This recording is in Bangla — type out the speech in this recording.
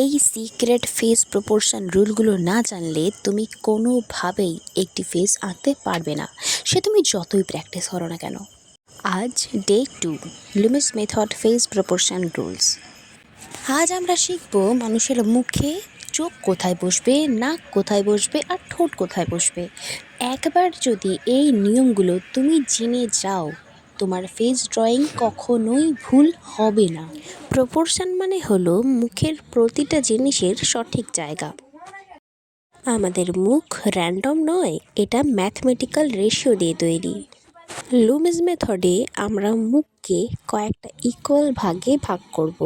এই সিক্রেট ফেস প্রপোর্শন রুলগুলো না জানলে তুমি কোনোভাবেই একটি ফেস আঁকতে পারবে না, সে তুমি যতই প্র্যাকটিস করো না কেন। আজ day 2, Lummis method face proportion rules. আজ আমরা শিখব মানুষের মুখে চোখ কোথায় বসবে, নাক কোথায় বসবে আর ঠোঁট কোথায় বসবে। একবার যদি এই নিয়মগুলো তুমি জেনে যাও, তোমার ফেস ড্রয়িং কখনোই ভুল হবে না। প্রপোর্শন মানে হলো মুখের প্রতিটা জিনিসের সঠিক জায়গা। আমাদের মুখ র্যান্ডম নয়, এটা ম্যাথমেটিক্যাল রেশিও দিয়ে তৈরি। লুমিস মেথডে আমরা মুখকে কয়েকটা ইকুয়াল ভাগে ভাগ করব।